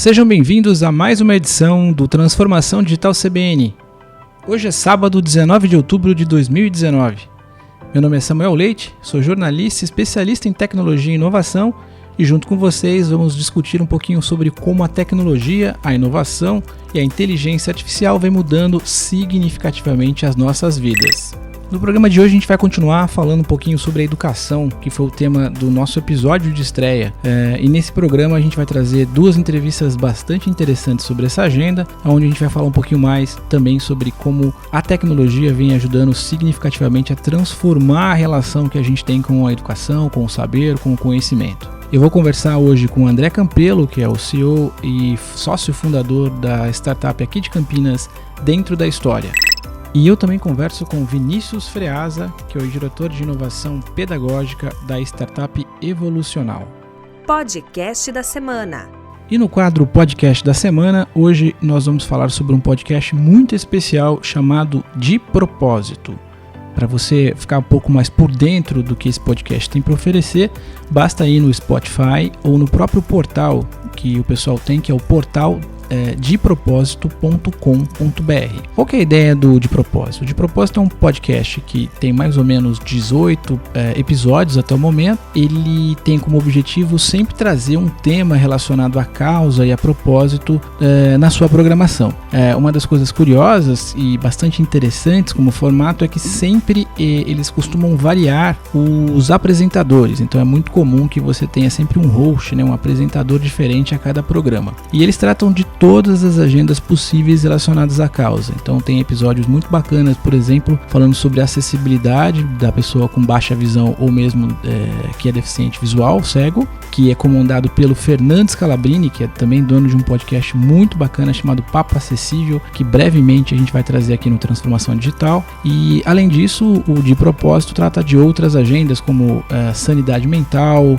Sejam bem-vindos a mais uma edição do Transformação Digital CBN. Hoje é sábado, 19 de outubro de 2019. Meu nome é Samuel Leite, sou jornalista especialista em tecnologia e inovação e junto com vocês vamos discutir um pouquinho sobre como a tecnologia, a inovação e a inteligência artificial vem mudando significativamente as nossas vidas. No programa de hoje a gente vai continuar falando um pouquinho sobre a educação, que foi o tema do nosso episódio de estreia. E nesse programa a gente vai trazer duas entrevistas bastante interessantes sobre essa agenda, onde a gente vai falar um pouquinho mais também sobre como a tecnologia vem ajudando significativamente a transformar a relação que a gente tem com a educação, com o saber, com o conhecimento. Eu vou conversar hoje com o André Campelo, que é o CEO e sócio fundador da startup aqui de Campinas, Dentro da História. E eu também converso com Vinícius Freasa, que é o diretor de inovação pedagógica da startup Evolucional. Podcast da semana. E no quadro Podcast da Semana, hoje nós vamos falar sobre um podcast muito especial chamado De Propósito. Para você ficar um pouco mais por dentro do que esse podcast tem para oferecer, basta ir no Spotify ou no próprio portal que o pessoal tem, que é o portal depropósito.com.br. Qual que é a ideia do De Propósito? O De Propósito é um podcast que tem mais ou menos 18 episódios até o momento. Ele tem como objetivo sempre trazer um tema relacionado à causa e a propósito na sua programação. Uma das coisas curiosas e bastante interessantes como formato é que sempre eles costumam variar os apresentadores. Então é muito comum que você tenha sempre um host, um apresentador diferente a cada programa. E eles tratam de todas as agendas possíveis relacionadas à causa. Então tem episódios muito bacanas, por exemplo, falando sobre a acessibilidade da pessoa com baixa visão ou mesmo que é deficiente visual, cego, que é comandado pelo Fernando Scalabrini, que é também dono de um podcast muito bacana chamado Papo Acessível, que brevemente a gente vai trazer aqui no Transformação Digital. E além disso, o De Propósito trata de outras agendas como sanidade mental,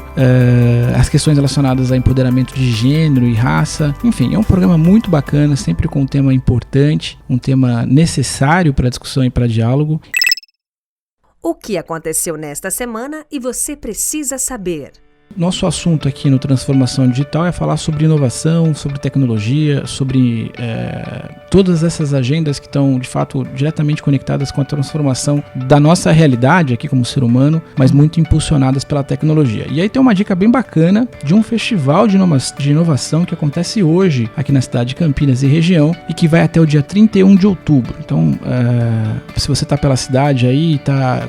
as questões relacionadas a empoderamento de gênero e raça. Enfim, é um programa muito bacana, sempre com um tema importante, um tema necessário para discussão e para diálogo. O que aconteceu nesta semana e você precisa saber. Nosso assunto aqui no Transformação Digital é falar sobre inovação, sobre tecnologia, sobre todas essas agendas que estão, de fato, diretamente conectadas com a transformação da nossa realidade aqui como ser humano, mas muito impulsionadas pela tecnologia. E aí tem uma dica bem bacana de um festival de inovação que acontece hoje aqui na cidade de Campinas e região e que vai até o dia 31 de outubro. Então, se você está pela cidade aí, tá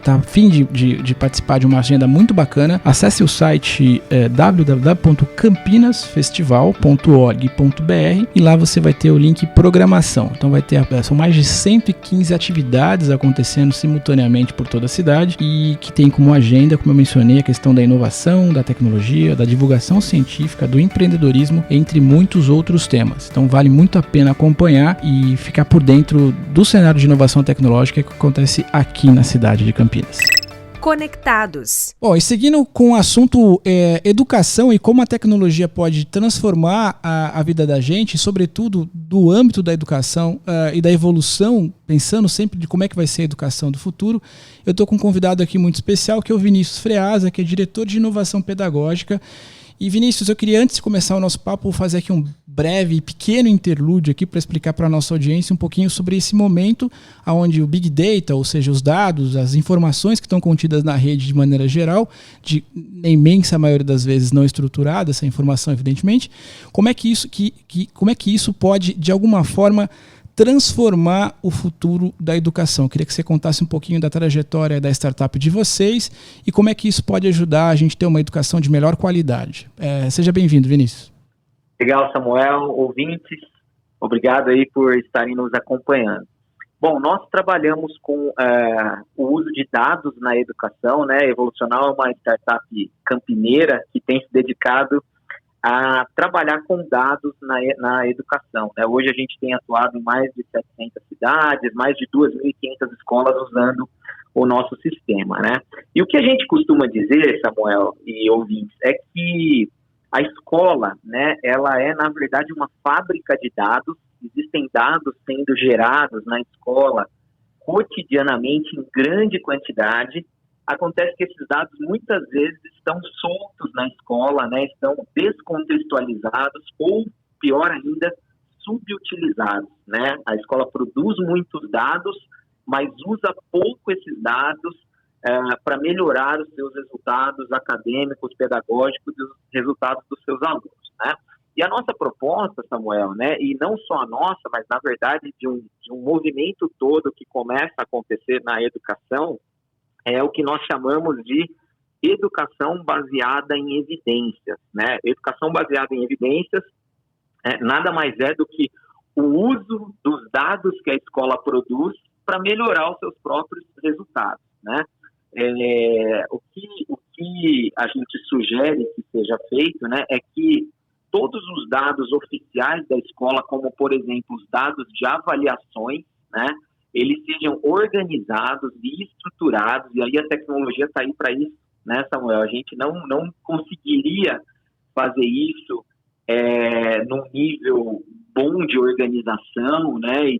a fim de participar de uma agenda muito bacana, acesse o site www.campinasfestival.org.br e lá você vai ter o link programação. Então são mais de 115 atividades acontecendo simultaneamente por toda a cidade e que tem como agenda, como eu mencionei, a questão da inovação, da tecnologia, da divulgação científica, do empreendedorismo, entre muitos outros temas. Então vale muito a pena acompanhar e ficar por dentro do cenário de inovação tecnológica que acontece aqui na cidade de Campinas. Conectados. Bom, e seguindo com o assunto educação e como a tecnologia pode transformar a vida da gente, sobretudo do âmbito da educação e da evolução, pensando sempre de como é que vai ser a educação do futuro, eu estou com um convidado aqui muito especial, que é o Vinícius Freasa, que é diretor de inovação pedagógica. E Vinícius, eu queria, antes de começar o nosso papo, fazer aqui um breve e pequeno interlúdio aqui para explicar para a nossa audiência um pouquinho sobre esse momento onde o Big Data, ou seja, os dados, as informações que estão contidas na rede de maneira geral, na imensa maioria das vezes não estruturada, essa informação evidentemente, como é que isso pode, de alguma forma, transformar o futuro da educação. Queria que você contasse um pouquinho da trajetória da startup de vocês e como é que isso pode ajudar a gente a ter uma educação de melhor qualidade. Seja bem-vindo, Vinícius. Legal, Samuel, ouvintes, obrigado aí por estarem nos acompanhando. Bom, nós trabalhamos com o uso de dados na educação, né? Evolucional é uma startup campineira que tem se dedicado a trabalhar com dados na educação, né? Hoje a gente tem atuado em mais de 700 cidades, mais de 2.500 escolas usando o nosso sistema, né? E o que a gente costuma dizer, Samuel e ouvintes, é que a escola, né, ela é, na verdade, uma fábrica de dados. Existem dados sendo gerados na escola cotidianamente em grande quantidade acontece que esses dados muitas vezes estão soltos na escola, né, estão descontextualizados ou, pior ainda, subutilizados, né? A escola produz muitos dados, mas usa pouco esses dados para melhorar os seus resultados acadêmicos, pedagógicos e os resultados dos seus alunos, né? E a nossa proposta, Samuel, né, e não só a nossa, mas na verdade de um movimento todo que começa a acontecer na educação, é o que nós chamamos de educação baseada em evidências, né? Educação baseada em evidências nada mais é do que o uso dos dados que a escola produz para melhorar os seus próprios resultados, né? O que a gente sugere que seja feito, né, é que todos os dados oficiais da escola, como, por exemplo, os dados de avaliações, né, eles sejam organizados e estruturados, e aí a tecnologia está aí para isso, né, Samuel? A gente não conseguiria fazer isso num nível bom de organização, né, e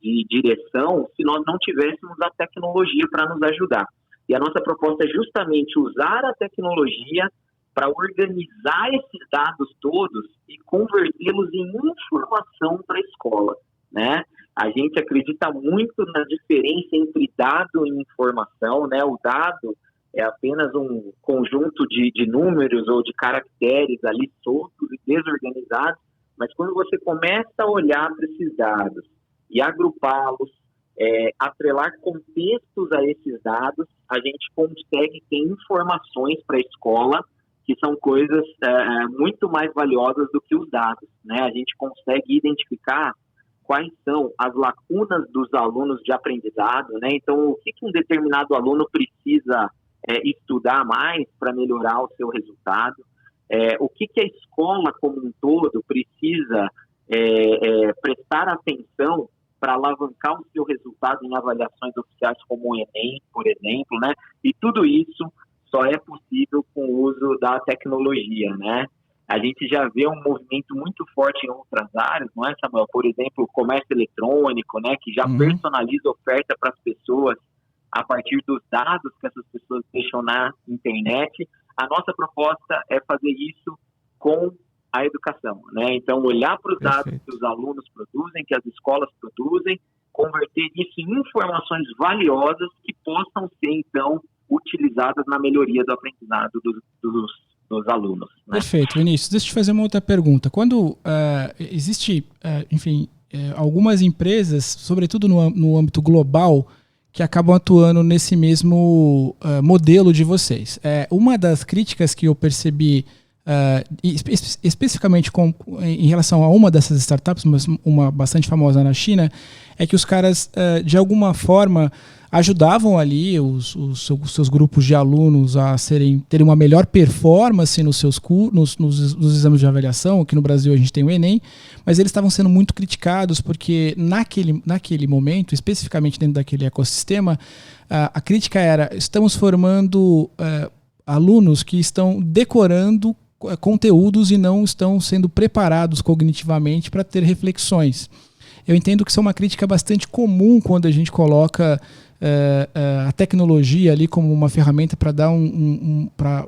de direção, se nós não tivéssemos a tecnologia para nos ajudar. E a nossa proposta é justamente usar a tecnologia para organizar esses dados todos e convertê-los em informação para a escola, né? A gente acredita muito na diferença entre dado e informação, né? O dado é apenas um conjunto de números ou de caracteres ali soltos e desorganizados, mas quando você começa a olhar para esses dados e agrupá-los, atrelar contextos a esses dados, a gente consegue ter informações para a escola que são coisas muito mais valiosas do que os dados, né? A gente consegue identificar quais são as lacunas dos alunos de aprendizado, né? Então, o que um determinado aluno precisa estudar mais para melhorar o seu resultado, o que a escola como um todo precisa prestar atenção para alavancar o seu resultado em avaliações oficiais como o Enem, por exemplo, né? E tudo isso só é possível com o uso da tecnologia, né? A gente já vê um movimento muito forte em outras áreas, não é, Samuel? Por exemplo, o comércio eletrônico, né? Que já personaliza oferta para as pessoas a partir dos dados que essas pessoas deixam na internet. A nossa proposta é fazer isso com a educação, né? Então, olhar para os dados que os alunos produzem, que as escolas produzem, converter isso em informações valiosas que possam ser, então, utilizadas na melhoria do aprendizado dos alunos, né? Perfeito, Vinícius. Deixa eu te fazer uma outra pergunta. Quando existe, algumas empresas, sobretudo no âmbito global, que acabam atuando nesse mesmo modelo de vocês. Uma das críticas que eu percebi, especificamente em relação a uma dessas startups, uma bastante famosa na China, é que os caras, de alguma forma, ajudavam ali os seus grupos de alunos a terem uma melhor performance nos exames de avaliação. Aqui no Brasil a gente tem o Enem, mas eles estavam sendo muito criticados porque naquele momento, especificamente dentro daquele ecossistema, a crítica era: estamos formando alunos que estão decorando conteúdos e não estão sendo preparados cognitivamente para ter reflexões. Eu entendo que isso é uma crítica bastante comum quando a gente coloca a tecnologia ali como uma ferramenta para dar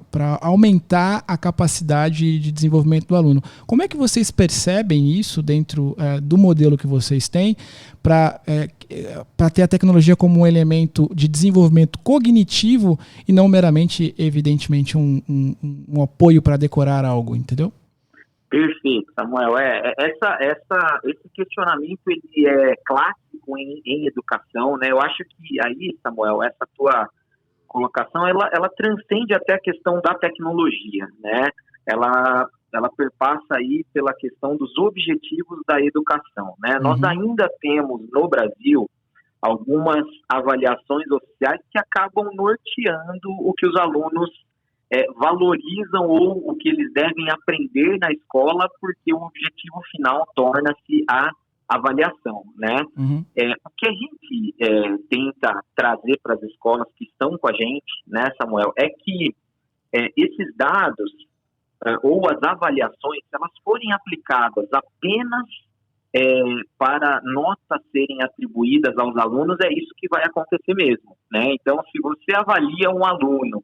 para aumentar a capacidade de desenvolvimento do aluno. Como é que vocês percebem isso dentro do modelo que vocês têm para ter a tecnologia como um elemento de desenvolvimento cognitivo e não meramente, evidentemente, um apoio para decorar algo, entendeu? Perfeito, Samuel. Esse questionamento ele é clássico em educação, né? Eu acho que aí, Samuel, essa tua colocação, ela transcende até a questão da tecnologia, né? Ela perpassa aí pela questão dos objetivos da educação, né? Nós ainda temos no Brasil algumas avaliações oficiais que acabam norteando o que os alunos valorizam ou o que eles devem aprender na escola, porque o objetivo final torna-se a avaliação, né? O que a gente tenta trazer para as escolas que estão com a gente, né, Samuel, é que esses dados ou as avaliações, se elas forem aplicadas apenas para notas serem atribuídas aos alunos, é isso que vai acontecer mesmo, né? Então, se você avalia um aluno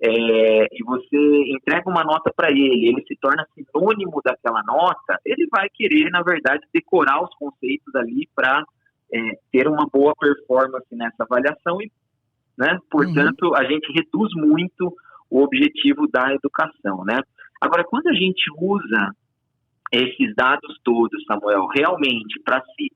e você entrega uma nota para ele se torna sinônimo daquela nota, ele vai querer, na verdade, decorar os conceitos ali para ter uma boa performance nessa avaliação e, né, portanto, a gente reduz muito o objetivo da educação, né? Agora, quando a gente usa esses dados todos, Samuel, realmente para se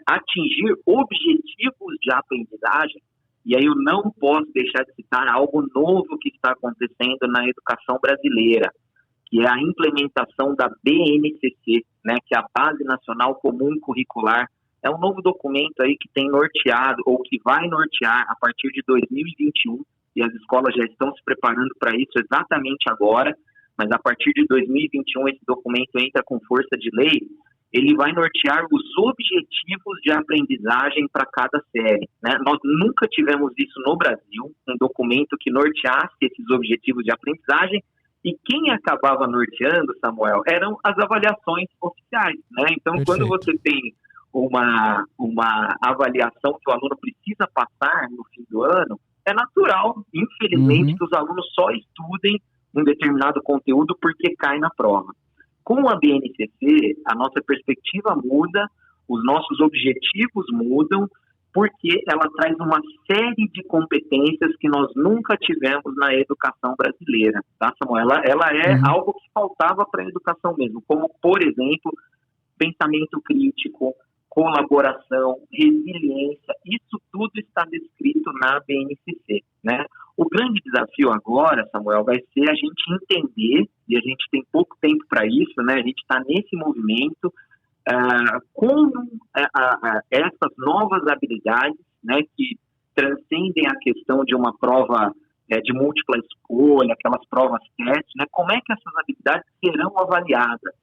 atingir objetivos de aprendizagem, e aí eu não posso deixar de citar algo novo que está acontecendo na educação brasileira, que é a implementação da BNCC, né, que é a Base Nacional Comum Curricular. É um novo documento aí que tem norteado, ou que vai nortear a partir de 2021, e as escolas já estão se preparando para isso exatamente agora, mas a partir de 2021 esse documento entra com força de lei. Ele vai nortear os objetivos de aprendizagem para cada série, né? Nós nunca tivemos isso no Brasil, um documento que norteasse esses objetivos de aprendizagem, e quem acabava norteando, Samuel, eram as avaliações oficiais, né? Então, perfeito. Quando você tem uma avaliação que o aluno precisa passar no fim do ano, é natural, infelizmente, que os alunos só estudem um determinado conteúdo porque cai na prova. Com a BNCC, a nossa perspectiva muda, os nossos objetivos mudam, porque ela traz uma série de competências que nós nunca tivemos na educação brasileira, tá, Samuel? Ela é algo que faltava para a educação mesmo, como, por exemplo, pensamento crítico, colaboração, resiliência, isso tudo está descrito na BNCC, né? O grande desafio agora, Samuel, vai ser a gente entender, e a gente tem pouco tempo para isso, né? A gente está nesse movimento, como essas novas habilidades, né, que transcendem a questão de uma prova de múltipla escolha, aquelas provas testes, né? Como é que essas habilidades serão avaliadas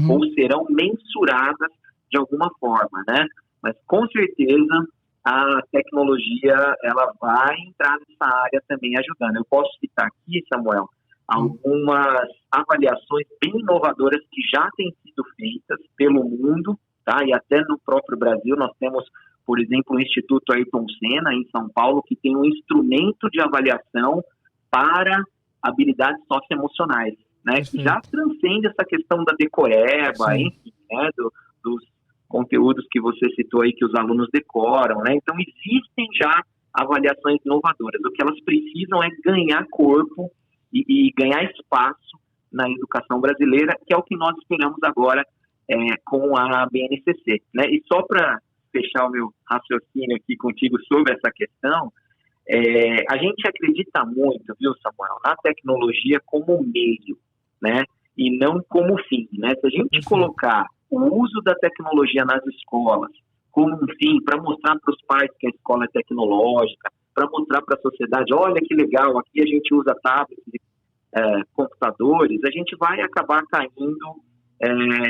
ou serão mensuradas de alguma forma, né? Mas com certeza a tecnologia ela vai entrar nessa área também ajudando. Eu posso citar aqui, Samuel, algumas avaliações bem inovadoras que já têm sido feitas pelo mundo, tá? E até no próprio Brasil nós temos, por exemplo, o Instituto Ayrton Senna, em São Paulo, que tem um instrumento de avaliação para habilidades socioemocionais, né? Que já transcende essa questão da decoreba, enfim, né? Dos conteúdos que você citou aí que os alunos decoram, né? Então existem já avaliações inovadoras. O que elas precisam é ganhar corpo e ganhar espaço na educação brasileira, que é o que nós esperamos agora com a BNCC, né? E só para fechar o meu raciocínio aqui contigo sobre essa questão, a gente acredita muito, viu, Samuel, na tecnologia como meio, né? E não como fim, né? Se a gente colocar o uso da tecnologia nas escolas como um fim, para mostrar para os pais que a escola é tecnológica, para mostrar para a sociedade, olha que legal, aqui a gente usa tablets, computadores, a gente vai acabar caindo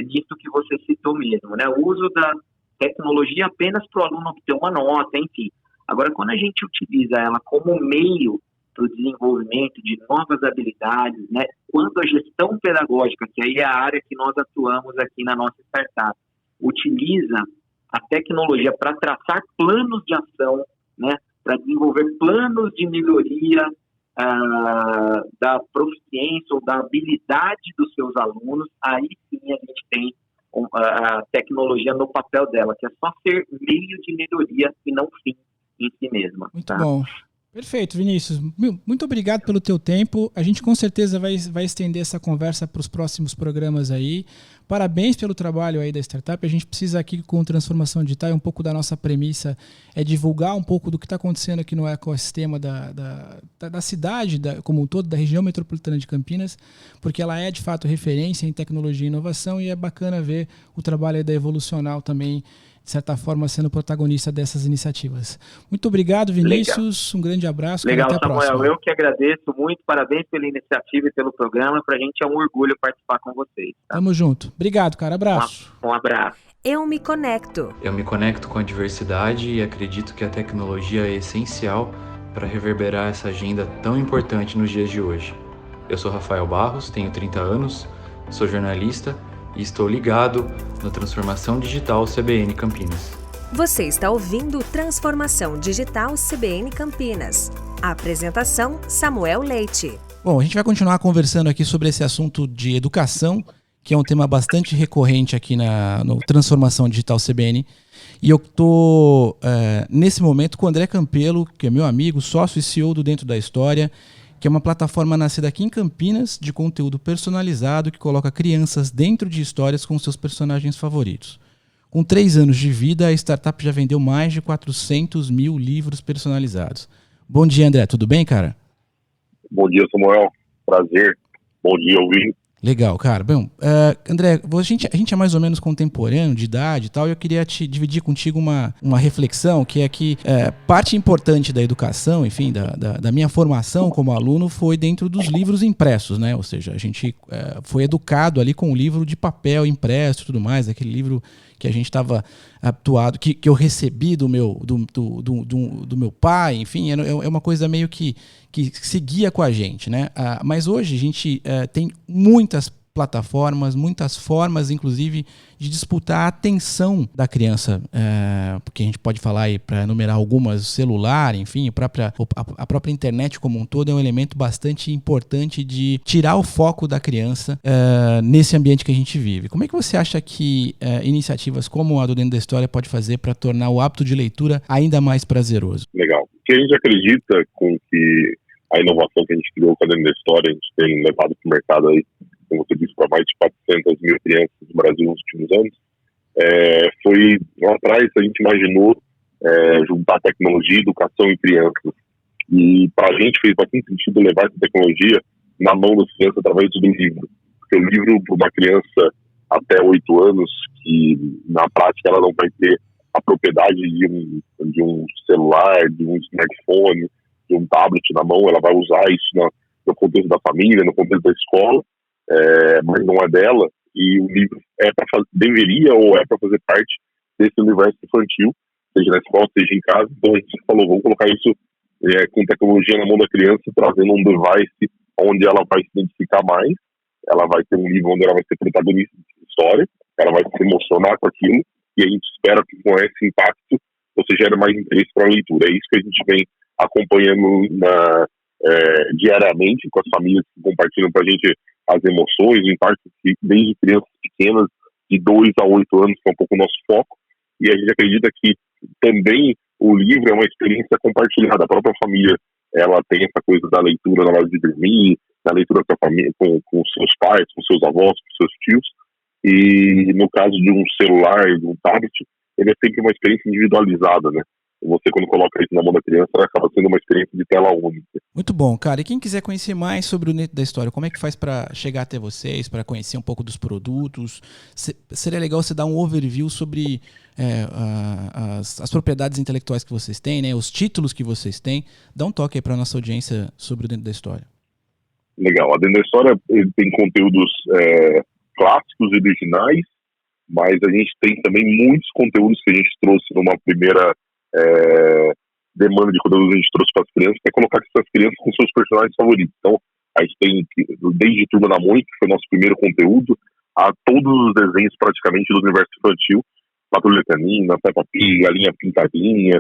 nisso que você citou mesmo, né? O uso da tecnologia apenas para o aluno obter uma nota, enfim. Agora, quando a gente utiliza ela como meio para o desenvolvimento de novas habilidades, né? Quando a gestão pedagógica, que aí é a área que nós atuamos aqui na nossa startup, utiliza a tecnologia para traçar planos de ação, né? Para desenvolver planos de melhoria da proficiência ou da habilidade dos seus alunos, aí sim a gente tem a tecnologia no papel dela, que é só ser meio de melhoria e não fim em si mesma. Muito bom. Perfeito, Vinícius. Muito obrigado pelo teu tempo. A gente com certeza vai estender essa conversa para os próximos programas aí. Parabéns pelo trabalho aí da startup. A gente precisa aqui com Transformação Digital, um pouco da nossa premissa é divulgar um pouco do que está acontecendo aqui no ecossistema da cidade, como um todo, da região metropolitana de Campinas, porque ela é de fato referência em tecnologia e inovação e é bacana ver o trabalho aí da Evolucional também, de certa forma, sendo protagonista dessas iniciativas. Muito obrigado, Vinícius. Legal. Um grande abraço. Legal, até a Samuel. Próxima. Eu que agradeço muito. Parabéns pela iniciativa e pelo programa. Para a gente é um orgulho participar com vocês. Tá? Tamo junto. Obrigado, cara. Abraço. Um abraço. Eu me conecto. Eu me conecto com a diversidade e acredito que a tecnologia é essencial para reverberar essa agenda tão importante nos dias de hoje. Eu sou Rafael Barros, tenho 30 anos, sou jornalista e estou ligado na Transformação Digital CBN Campinas. Você está ouvindo Transformação Digital CBN Campinas. A apresentação, Samuel Leite. Bom, a gente vai continuar conversando aqui sobre esse assunto de educação, que é um tema bastante recorrente aqui no Transformação Digital CBN. E eu estou, nesse momento, com o André Campelo, que é meu amigo, sócio e CEO do Dentro da História, que é uma plataforma nascida aqui em Campinas de conteúdo personalizado que coloca crianças dentro de histórias com seus personagens favoritos. Com 3 anos de vida, a startup já vendeu mais de 400 mil livros personalizados. Bom dia, André. Tudo bem, cara? Bom dia, Samuel. Prazer. Bom dia, ouvinte. Legal, cara. Bom, André, a gente é mais ou menos contemporâneo de idade e tal, e eu queria dividir contigo uma reflexão, que é que parte importante da educação, enfim, da minha formação como aluno foi dentro dos livros impressos, né? Ou seja, a gente foi educado ali com o livro de papel impresso e tudo mais, aquele livro que a gente estava habituado, que eu recebi do meu pai, enfim, é uma coisa meio que seguia com a gente, né? Mas hoje a gente tem muitas plataformas, muitas formas, inclusive, de disputar a atenção da criança, porque a gente pode falar aí, para enumerar algumas, celular, enfim, a própria internet como um todo é um elemento bastante importante de tirar o foco da criança nesse ambiente que a gente vive. Como é que você acha que iniciativas como a do Dentro da História pode fazer para tornar o hábito de leitura ainda mais prazeroso? Legal. O que a gente acredita com que a inovação que a gente criou com a Dentro da História, a gente tem levado para o mercado aí, como você disse, para mais de 400 mil crianças do Brasil nos últimos anos, foi lá atrás a gente imaginou juntar tecnologia, educação e crianças. E para a gente fez bastante sentido levar essa tecnologia na mão das crianças através do livro. Porque o livro, para uma criança até 8 anos, que na prática ela não vai ter a propriedade de um celular, de um smartphone, de um tablet na mão, ela vai usar isso no contexto da família, no contexto da escola, mas não é dela, e o livro deveria ou é para fazer parte desse universo infantil, seja na escola, seja em casa. Então a gente falou, vamos colocar isso com tecnologia na mão da criança, trazendo um device onde ela vai se identificar mais, ela vai ter um livro onde ela vai ser protagonista de história, ela vai se emocionar com aquilo, e a gente espera que com esse impacto você gere mais interesse para a leitura. É isso que a gente vem acompanhando diariamente com as famílias que compartilham para a gente as emoções, o impacto desde crianças pequenas, de 2 a 8 anos, que é um pouco o nosso foco, e a gente acredita que também o livro é uma experiência compartilhada. A própria família, ela tem essa coisa da leitura na hora de dormir, da leitura com a família, com seus pais, com seus avós, com seus tios, e no caso de um celular, de um tablet, ele é sempre uma experiência individualizada, né? Você, quando coloca isso na mão da criança, acaba sendo uma experiência de tela única. Muito bom, cara. E quem quiser conhecer mais sobre o Dentro da História, como é que faz para chegar até vocês, para conhecer um pouco dos produtos? Seria legal você dar um overview sobre as propriedades intelectuais que vocês têm, né? Os títulos que vocês têm. Dá um toque aí para a nossa audiência sobre o Dentro da História. Legal. A Dentro da História tem conteúdos clássicos e originais, mas a gente tem também muitos conteúdos que a gente trouxe numa primeira demanda de conteúdo que a gente trouxe para as crianças, que é colocar essas crianças com seus personagens favoritos. Então, a gente tem desde Turma da Mônica, que foi nosso primeiro conteúdo, a todos os desenhos praticamente do universo infantil, Patrulha Canina, Peppa Pig, Galinha Pintadinha,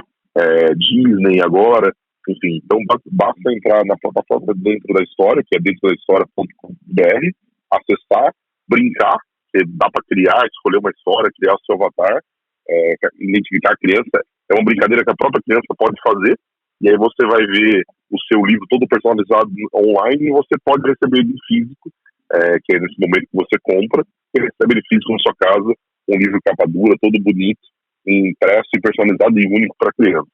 Disney agora, enfim. Então, basta entrar na plataforma Dentro da História, que é dentrodahistoria.com.br, acessar, brincar, dá para criar, escolher uma história, criar o seu avatar, identificar a criança. É uma brincadeira que a própria criança pode fazer, e aí você vai ver o seu livro todo personalizado online, e você pode receber ele físico, que é nesse momento que você compra, e recebe ele físico na sua casa, um livro capa dura, todo bonito, impresso e personalizado e único para a criança.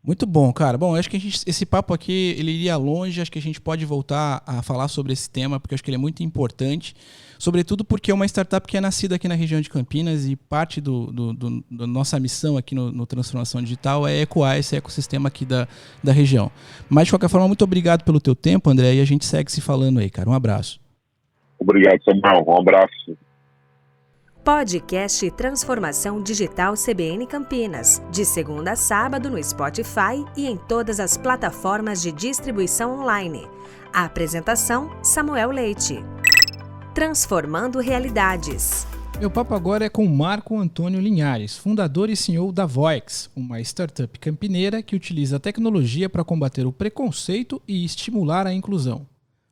Muito bom, cara. Bom, eu acho que esse papo aqui, ele iria longe, acho que a gente pode voltar a falar sobre esse tema, porque eu acho que ele é muito importante, sobretudo porque é uma startup que é nascida aqui na região de Campinas e parte da nossa missão aqui no Transformação Digital é ecoar esse ecossistema aqui da região. Mas, de qualquer forma, muito obrigado pelo teu tempo, André, e a gente segue se falando aí, cara. Um abraço. Obrigado, Samuel. Um abraço. Podcast Transformação Digital CBN Campinas, de segunda a sábado no Spotify e em todas as plataformas de distribuição online. A apresentação, Samuel Leite. Transformando realidades. Meu papo agora é com Marco Antônio Linhares, fundador e CEO da Voix, uma startup campineira que utiliza a tecnologia para combater o preconceito e estimular a inclusão.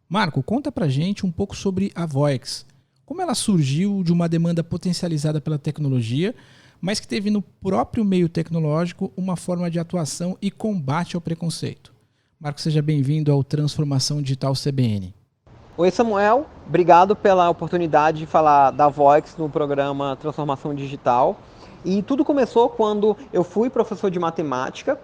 Marco, conta pra gente um pouco sobre a Voix. Como ela surgiu de uma demanda potencializada pela tecnologia, mas que teve no próprio meio tecnológico uma forma de atuação e combate ao preconceito. Marco, seja bem-vindo ao Transformação Digital CBN. Oi, Samuel. Obrigado pela oportunidade de falar da Voix no programa Transformação Digital. E tudo começou quando eu fui professor de matemática.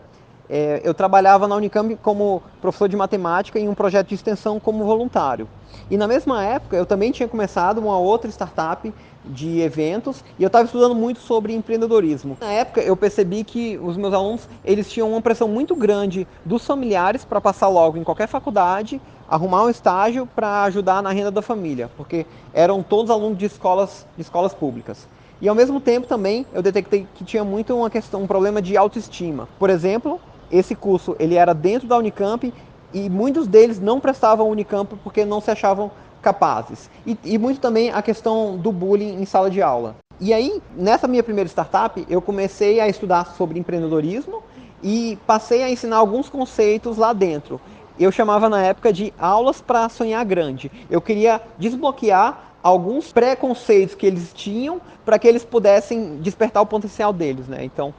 Eu trabalhava na Unicamp como professor de matemática em um projeto de extensão como voluntário. E na mesma época eu também tinha começado uma outra startup de eventos e eu estava estudando muito sobre empreendedorismo. Na época eu percebi que os meus alunos eles tinham uma pressão muito grande dos familiares para passar logo em qualquer faculdade, arrumar um estágio para ajudar na renda da família, porque eram todos alunos de escolas públicas. E ao mesmo tempo também eu detectei que tinha muito um problema de autoestima. Por exemplo, esse curso ele era dentro da Unicamp e muitos deles não prestavam Unicamp porque não se achavam capazes. E muito também a questão do bullying em sala de aula. E aí, nessa minha primeira startup, eu comecei a estudar sobre empreendedorismo e passei a ensinar alguns conceitos lá dentro. Eu chamava na época de aulas para sonhar grande. Eu queria desbloquear alguns preconceitos que eles tinham para que eles pudessem despertar o potencial deles, né? Então,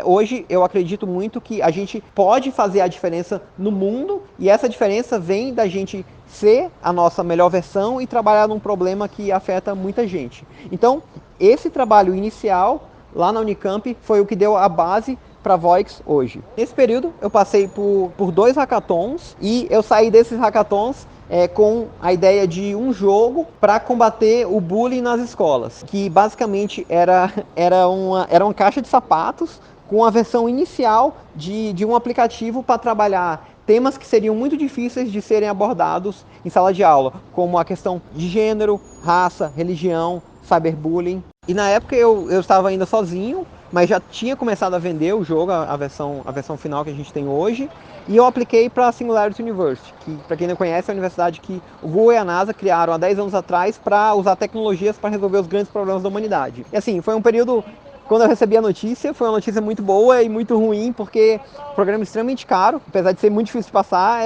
hoje eu acredito muito que a gente pode fazer a diferença no mundo e essa diferença vem da gente ser a nossa melhor versão e trabalhar num problema que afeta muita gente. Então, esse trabalho inicial lá na Unicamp foi o que deu a base para a Voix hoje. Nesse período eu passei por 2 hackathons e eu saí desses hackathons com a ideia de um jogo para combater o bullying nas escolas, que basicamente era uma caixa de sapatos com a versão inicial de um aplicativo para trabalhar temas que seriam muito difíceis de serem abordados em sala de aula, como a questão de gênero, raça, religião, cyberbullying. E na época eu estava ainda sozinho, mas já tinha começado a vender o jogo, a versão final que a gente tem hoje, e eu apliquei para a Singularity University, que, para quem não conhece, é a universidade que o Google e a NASA criaram há 10 anos atrás para usar tecnologias para resolver os grandes problemas da humanidade. E assim, foi um período, quando eu recebi a notícia, foi uma notícia muito boa e muito ruim, porque o programa é extremamente caro, apesar de ser muito difícil de passar,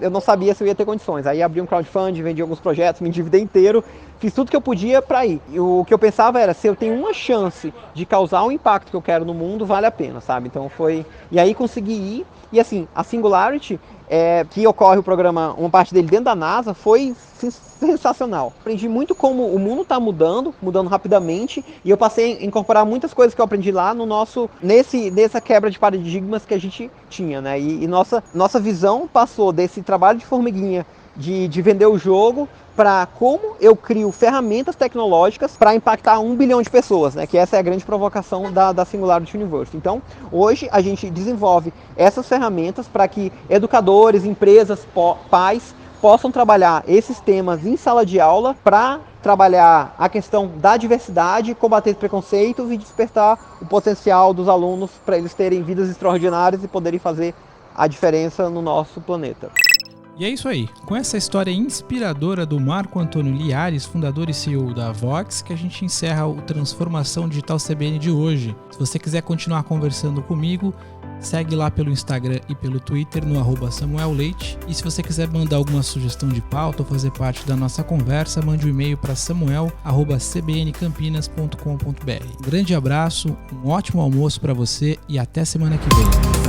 eu não sabia se eu ia ter condições. Aí abri um crowdfunding, vendi alguns projetos, me endividei inteiro, fiz tudo que eu podia para ir. E o que eu pensava era, se eu tenho uma chance de causar o impacto que eu quero no mundo, vale a pena, sabe? Então foi... E aí consegui ir, e assim, a Singularity, que ocorre o programa, uma parte dele dentro da NASA, foi sensacional. Aprendi muito como o mundo está mudando rapidamente, e eu passei a incorporar muitas coisas que eu aprendi lá nessa quebra de paradigmas que a gente tinha, né? E nossa visão passou desse trabalho de formiguinha de vender o jogo para como eu crio ferramentas tecnológicas para impactar 1 bilhão de pessoas, né? Que essa é a grande provocação da Singularity University. Então, hoje a gente desenvolve essas ferramentas para que educadores, empresas, pais possam trabalhar esses temas em sala de aula para trabalhar a questão da diversidade, combater preconceitos e despertar o potencial dos alunos para eles terem vidas extraordinárias e poderem fazer a diferença no nosso planeta. E é isso aí, com essa história inspiradora do Marco Antônio Linhares, fundador e CEO da Voix, que a gente encerra o Transformação Digital CBN de hoje. Se você quiser continuar conversando comigo, segue lá pelo Instagram e pelo Twitter no @SamuelLeite. E se você quiser mandar alguma sugestão de pauta ou fazer parte da nossa conversa, mande um e-mail para samuel@cbncampinas.com.br. Um grande abraço, um ótimo almoço para você e até semana que vem.